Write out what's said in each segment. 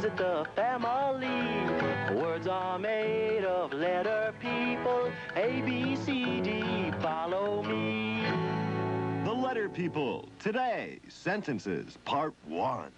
visit the family. Words are made of letter people. A, B, C, D, follow me. The Letter People. Today, Sentences, Part 1.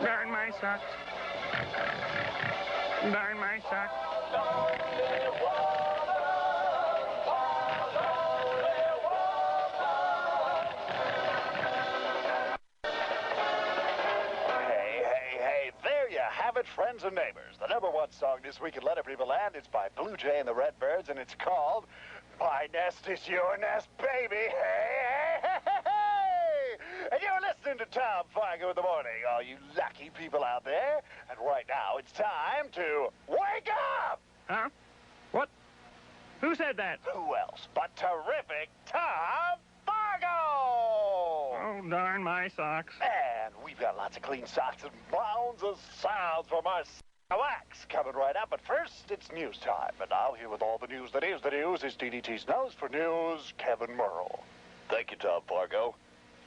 Darn my socks. Darn my socks. Hey, there you have it, friends and neighbors. The #1 song this week in Letter People Land is by Blue Jay and the Redbirds, and it's called My Nest is Your Nest, Baby. Hey! And you're listening to Tom Fargo in the morning, all you lucky people out there. And right now, it's time to wake up! Huh? What? Who said that? Who else but terrific Tom Fargo! Oh, darn my socks. And we've got lots of clean socks and mounds of sounds from our wax coming right up. But first, it's news time. And now, here with all the news that is the news is DDT's Nose for News, Kevin Merle. Thank you, Tom Fargo.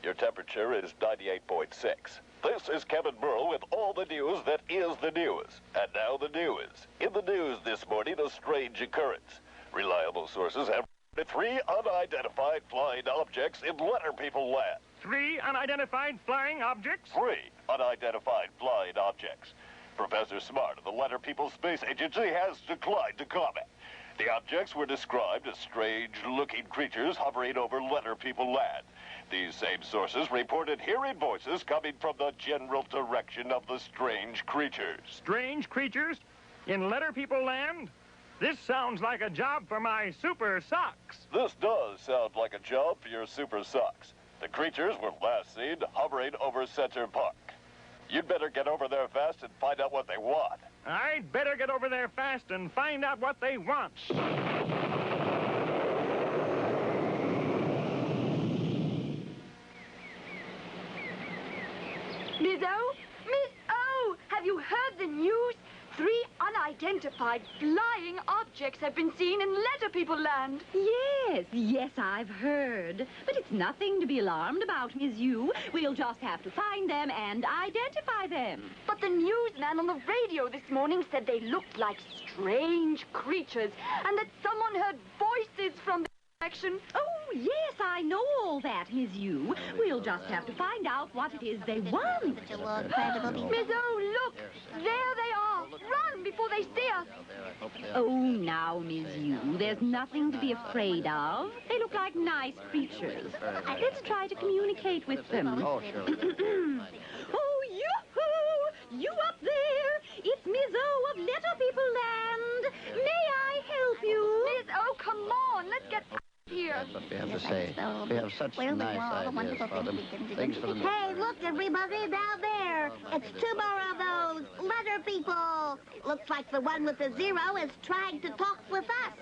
Your temperature is 98.6. This is Kevin Merle with all the news that is the news. And now the news. In the news this morning, a strange occurrence. Reliable sources have reported 3 unidentified flying objects in Letter People Land. 3 unidentified flying objects? 3 unidentified flying objects. Professor Smart of the Letter People Space Agency has declined to comment. The objects were described as strange-looking creatures hovering over Letter People Land. These same sources reported hearing voices coming from the general direction of the strange creatures. Strange creatures? In Letter People Land? This sounds like a job for my super socks. This does sound like a job for your super socks. The creatures were last seen hovering over Center Park. You'd better get over there fast and find out what they want. I'd better get over there fast and find out what they want. Miss O? Miss O! Have you heard the news? 3 unidentified flying objects have been seen in Letter People Land. Yes, I've heard. But it's nothing to be alarmed about, Miss Yu. We'll just have to find them and identify them. But the newsman on the radio this morning said they looked like strange creatures and that someone heard voices from the direction. Oh, yes, I know all that, Miss Yu. We'll just have to find out what it is they want. Miss O, look! There they are! Run before they see us! Oh, now, Miss Yu, there's nothing to be afraid of. They look like nice creatures. Let's try to communicate with them. Oh, sure. Oh, yoo-hoo! You up there! It's Miss O of Letter People Land. May I help you? Miss O, come on! Let's get out of here. That's what we have to say. We have such nice ideas for them. Things for them. Hey, look, everybody, down there. It's 2 more of those letter people. Looks like the one with the 0 is trying to talk with us.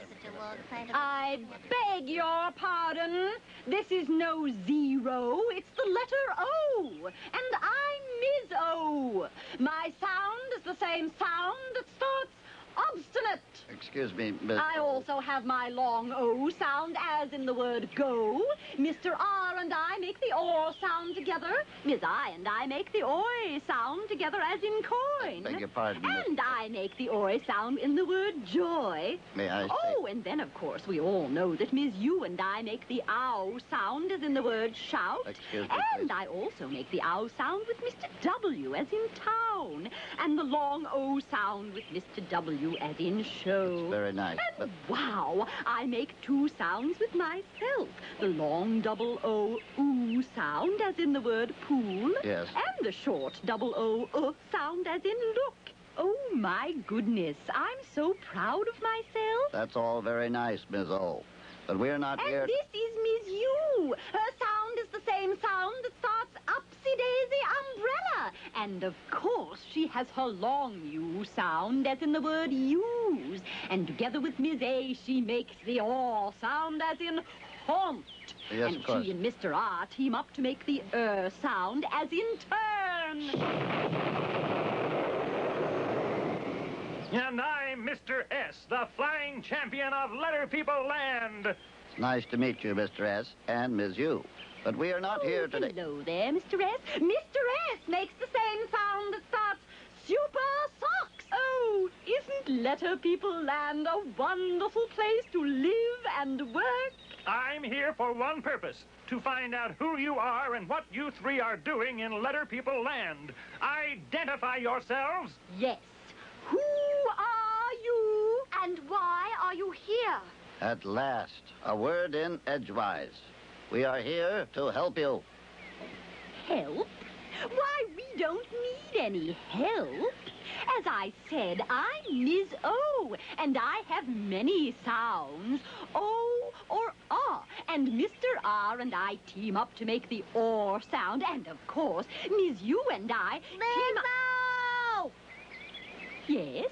I beg your pardon. This is no 0. It's the letter O. And I'm Ms. O. My sound is the same sound that starts obstinate. Excuse me, Miss... I also have my long O sound, as in the word go. Mr. R and I make the OR sound together. Miss I and I make the OI sound together, as in coin. Beg your pardon, Miss... And I make the OI sound in the word joy. May I say... Oh, and then, of course, we all know that Miss U and I make the ow sound, as in the word shout. Excuse me, And please. I also make the ow sound with Mr. W, as in town. And the long O sound with Mr. W, as in show. It's very nice, And but... wow, I make 2 sounds with myself. The long double O, oo sound, as in the word pool. Yes. And the short double O, sound, as in look. Oh, my goodness, I'm so proud of myself. That's all very nice, Miss O. But we're not And here... this is Miss U. Her sound is the same sound that starts upsy-daisy umbrella. And, of course, she has her long U sound, as in the word use. And together with Miss A, she makes the aw sound, as in haunt. Yes, and of course. she and Mr. R team up to make the sound, as in turn. And I'm Mr. S, the flying champion of Letter People Land. It's nice to meet you, Mr. S, and Ms. U. But we are not here today. Hello there, Mr. S. Mr. S makes the same sound that starts Super Socks. Oh, isn't Letter People Land a wonderful place to live and work? I'm here for one purpose, to find out who you are and what you three are doing in Letter People Land. Identify yourselves. Yes. Who are you? And why are you here? At last, a word in edgewise. We are here to help you. Help? Why, we don't need any help. As I said, I'm Ms. O, and I have many sounds. O or ah. And Mr. R and I team up to make the or sound. And, of course, Ms. U and I team up... Yes?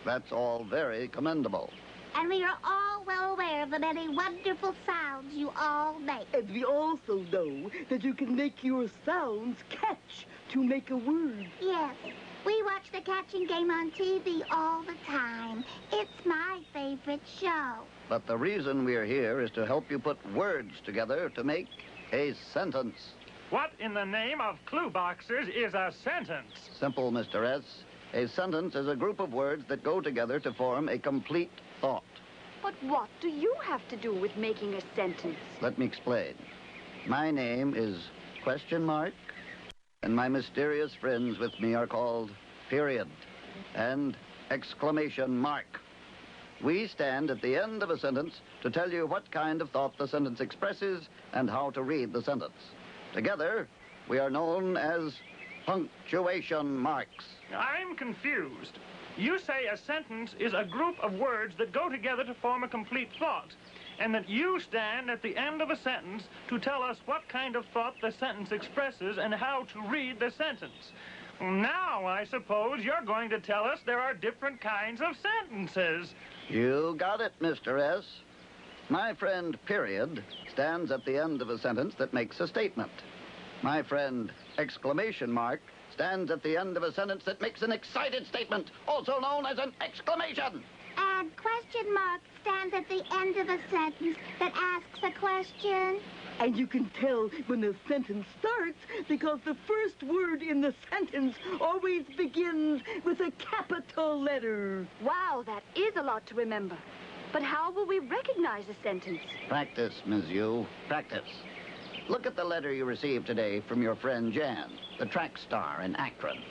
That's all very commendable. And we are all well aware of the many wonderful sounds you all make. And we also know that you can make your sounds catch to make a word. Yes. We watch the catching game on TV all the time. It's my favorite show. But the reason we're here is to help you put words together to make a sentence. What in the name of clue boxers is a sentence? Simple, Mr. S. A sentence is a group of words that go together to form a complete thought. But what do you have to do with making a sentence? Let me explain. My name is question mark, and my mysterious friends with me are called period and exclamation mark. We stand at the end of a sentence to tell you what kind of thought the sentence expresses and how to read the sentence. Together, we are known as punctuation marks. I'm confused. You say a sentence is a group of words that go together to form a complete thought, and that you stand at the end of a sentence to tell us what kind of thought the sentence expresses and how to read the sentence. Now, I suppose you're going to tell us there are different kinds of sentences. You got it, Mr. S. My friend, period, stands at the end of a sentence that makes a statement. My friend, exclamation mark, stands at the end of a sentence that makes an excited statement, also known as an exclamation. And question mark stands at the end of a sentence that asks a question. And you can tell when a sentence starts because the first word in the sentence always begins with a capital letter. Wow, that is a lot to remember. But how will we recognize a sentence? Practice, Ms. Yu. Practice. Look at the letter you received today from your friend Jan, the track star in Akron.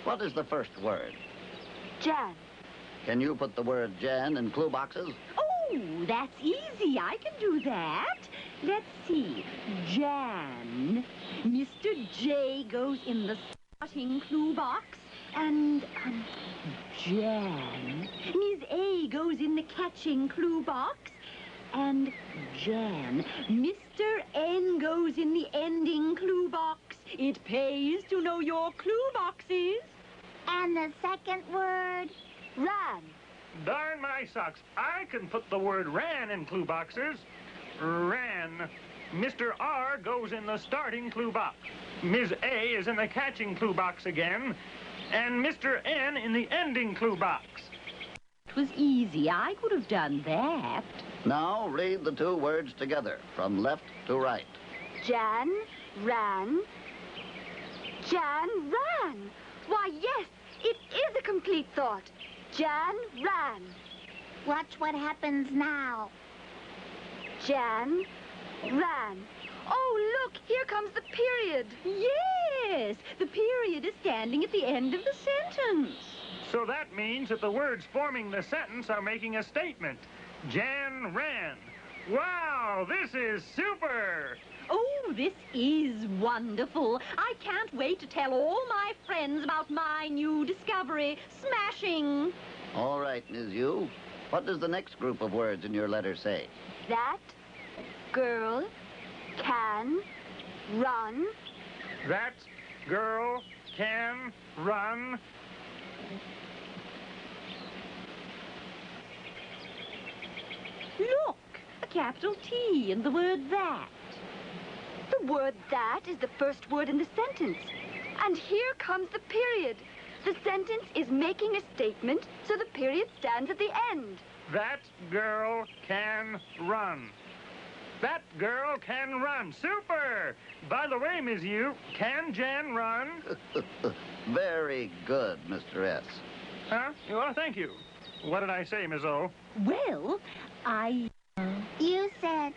What is the first word? Jan. Can you put the word Jan in clue boxes? Oh, that's easy. I can do that. Let's see. Jan. Mr. J goes in the starting clue box. And, Jan. Ms. A goes in the catching clue box. And Jan. Mr. N goes in the ending clue box. It pays to know your clue boxes. And the second word? Ran. Darn my socks. I can put the word ran in clue boxes. Ran. Mr. R goes in the starting clue box. Ms. A is in the catching clue box again. And Mr. N in the ending clue box. It was easy. I could have done that. Now read the two words together from left to right. Jan ran. Jan ran. Why, yes, it is a complete thought. Jan ran. Watch what happens now. Jan ran. Oh, look, here comes the period. Yes, the period is standing at the end of the sentence. So that means that the words forming the sentence are making a statement. Jan ran. Wow, this is super! Oh, this is wonderful. I can't wait to tell all my friends about my new discovery. Smashing! All right, Ms. Yu. What does the next group of words in your letter say? That girl can run. That girl can run. Look, a capital T in the word that. The word that is the first word in the sentence. And here comes the period. The sentence is making a statement, so the period stands at the end. That girl can run. That girl can run. Super! By the way, Miss U, can Jan run? Very good, Mr. S. Huh? Well, thank you. What did I say, Miss O? Well, You said,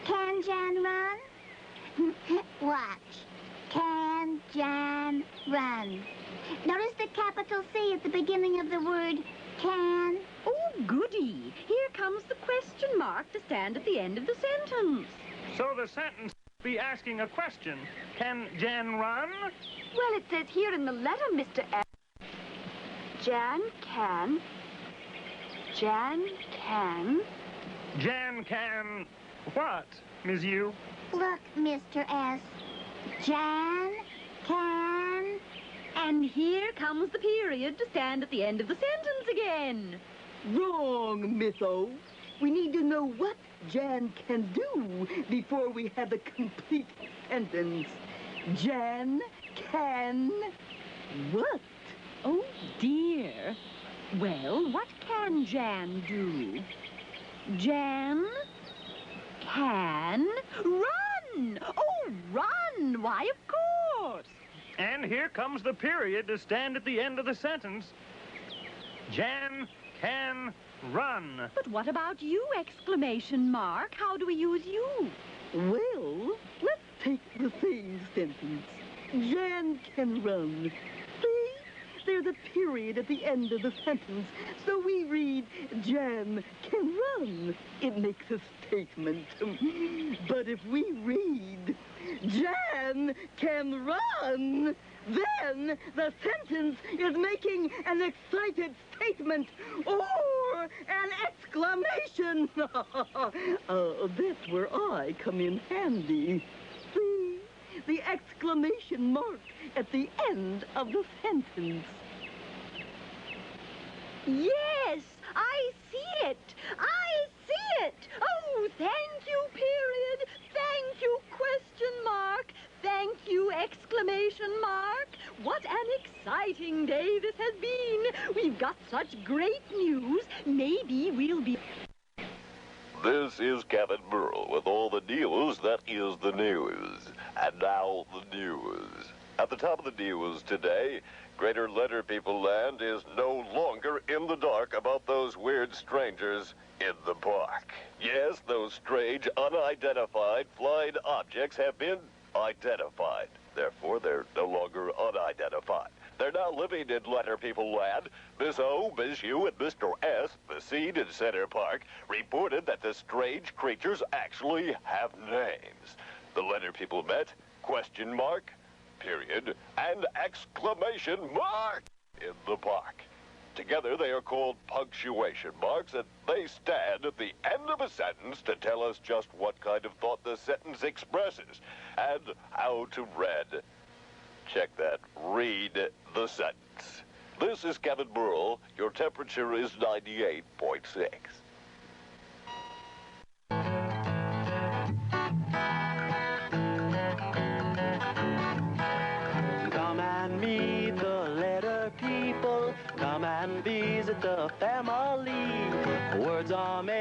can Jan run? Watch. Can Jan run? Notice the capital C at the beginning of the word can. Oh, goody. Here comes the question mark to stand at the end of the sentence. So the sentence be asking a question. Can Jan run? Well, it says here in the letter, Mr. S. Jan can. Jan can. Jan can what, Miss U? Look, Mr. S. Jan can. And here comes the period to stand at the end of the sentence again. Wrong, Miss O. We need to know what Jan can do before we have a complete sentence. Jan can what? Oh, dear. Well, what can Jan do? Jan can run. Oh, run. Why, of course. And here comes the period to stand at the end of the sentence. Jan can run. But what about you, exclamation mark? How do we use you? Well, let's take the same sentence. Jan can run. See? There's a period at the end of the sentence, so we read Jan can run. It makes a statement. But if we read Jan can run, then the sentence is making an excited statement or an exclamation. That's where I come in handy. See? The exclamation mark at the end of the sentence. Yes, I see it. I see it. Oh, thank you, period. Thank you, question mark. Thank you, exclamation mark. What an exciting day this has been. We've got such great news. Maybe we'll be... This is Kevin Burrell with all the news that is the news. And now the news. At the top of the news today, Greater Letter People Land is no longer in the dark about those weird strangers in the park. Yes, those strange, unidentified flying objects have been identified. Therefore, they're no longer unidentified. They're now living in Letter People Land. Miss O, Miss U, and Mr. S, the scene in Center Park, reported that the strange creatures actually have names. The Letter People met, question mark, period, and exclamation mark in the park. Together, they are called punctuation marks, and they stand at the end of a sentence to tell us just what kind of thought the sentence expresses and how to read. Check that. Read the sentence. This is Kevin Burrell. Your temperature is 98.6. Come and meet the letter people. Come and visit the family. Words are made